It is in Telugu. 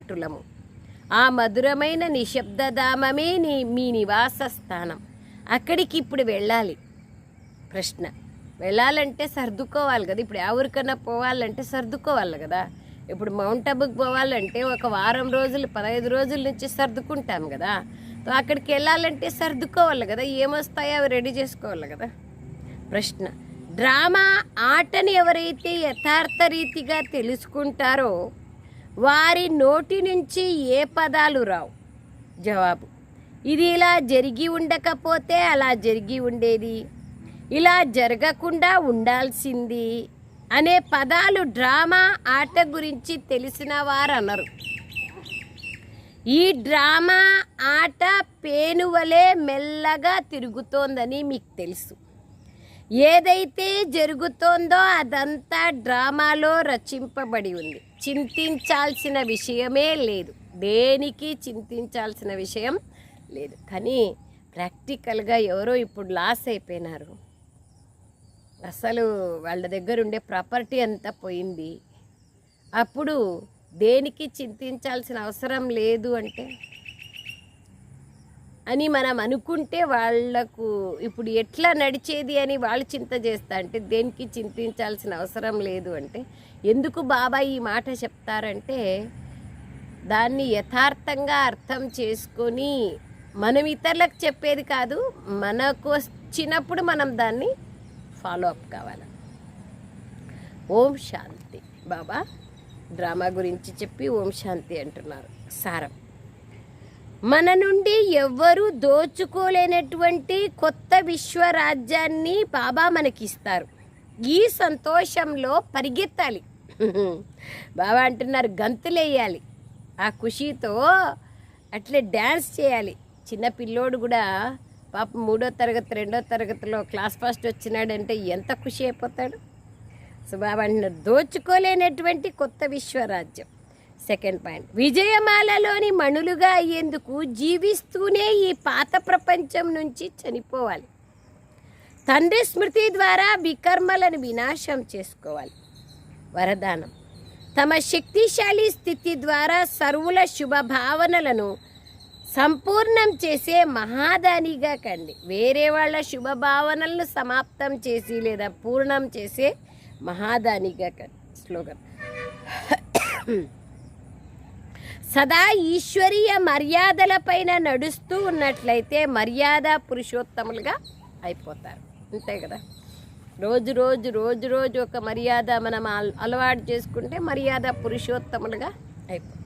టులము ఆ మధురమైన నిశ్శబ్దధామమే మీ నివాస స్థానం. అక్కడికి ఇప్పుడు వెళ్ళాలి. ప్రశ్న, వెళ్ళాలంటే సర్దుకోవాలి కదా. ఇప్పుడు ఎవరికన్నా పోవాలంటే సర్దుకోవాలి కదా. ఇప్పుడు మౌంట్ అబుకి పోవాలంటే ఒక వారం రోజులు 15 రోజుల నుంచి సర్దుకుంటాం కదా. అక్కడికి వెళ్ళాలంటే సర్దుకోవాలి కదా. ఏమొస్తాయో అవి రెడీ చేసుకోవాలి కదా. ప్రశ్న, డ్రామా ఆటని ఎవరైతే యథార్థ రీతిగా తెలుసుకుంటారో వారి నోటి నుంచి ఏ పదాలు రావు. జవాబు, ఇది ఇలా జరిగి ఉండకపోతే అలా జరిగి ఉండేది, ఇలా జరగకుండా ఉండాల్సింది అనే పదాలు డ్రామా ఆట గురించి తెలిసిన వారు అన్నారు. ఈ డ్రామా ఆట పేనువలే మెల్లగా తిరుగుతోందని మీకు తెలుసు. ఏదైతే జరుగుతోందో అదంతా డ్రామాలో రచింపబడి ఉంది. చింతించాల్సిన విషయమే లేదు, దేనికి చింతించాల్సిన విషయం లేదు. కానీ ప్రాక్టికల్గా ఎవరో ఇప్పుడు లాస్ అయిపోయినారు. అసలు వాళ్ళ దగ్గర ఉండే ప్రాపర్టీ అంతా పోయింది. అప్పుడు దేనికి చింతించాల్సిన అవసరం లేదు అని మనం అనుకుంటే వాళ్లకు ఇప్పుడు ఎట్లా నడిచేది అని వాళ్ళు చింత చేస్తా అంటే దేనికి చింతించాల్సిన అవసరం లేదు అంటే ఎందుకు బాబా ఈ మాట చెప్తారంటే దాన్ని యథార్థంగా అర్థం చేసుకొని మనం ఇతరులకు చెప్పేది కాదు, మనకు వచ్చినప్పుడు మనం దాన్ని ఫాలో అప్ కావాలి. ఓం శాంతి. బాబా డ్రామా గురించి చెప్పి ఓం శాంతి అంటున్నారు. సారం, మన నుండి ఎవ్వరూ దోచుకోలేనటువంటి కొత్త విశ్వరాజ్యాన్ని బాబా మనకిస్తారు. ఈ సంతోషంలో పరిగెత్తాలి. బాబా అంటున్నారు గంతులేయాలి. ఆ ఖుషీతో అట్లే డ్యాన్స్ చేయాలి. చిన్న పిల్లోడు కూడా పాప 3వ తరగతి 2వ తరగతిలో క్లాస్ ఫస్ట్ వచ్చినాడంటే ఎంత ఖుషి అయిపోతాడు. సో బాబా అంటున్నారు దోచుకోలేనటువంటి కొత్త విశ్వరాజ్యం. సెకండ్ పాయింట్, విజయమాలలోని మణులుగా అయ్యేందుకు జీవిస్తూనే ఈ పాత ప్రపంచం నుంచి చనిపోవాలి. తండ్రి స్మృతి ద్వారా వికర్మలను వినాశం చేసుకోవాలి. వరదానం, తమ శక్తిశాలి స్థితి ద్వారా సర్వుల శుభభావనలను సంపూర్ణం చేసే మహాదానిగా కండి. వేరే వాళ్ళ శుభభావనలను సమాప్తం చేసి లేదా పూర్ణం చేసే మహాదానిగా కండి. స్లోగన్, సదా ఈశ్వరీయ మర్యాదలపైన నడుస్తూ ఉన్నట్లయితే మర్యాద పురుషోత్తములుగా అయిపోతారు. అంతే కదా. రోజు రోజు రోజు రోజు ఒక మర్యాద మనం అలవాటు చేసుకుంటే మర్యాద పురుషోత్తములుగా అయిపోతాం.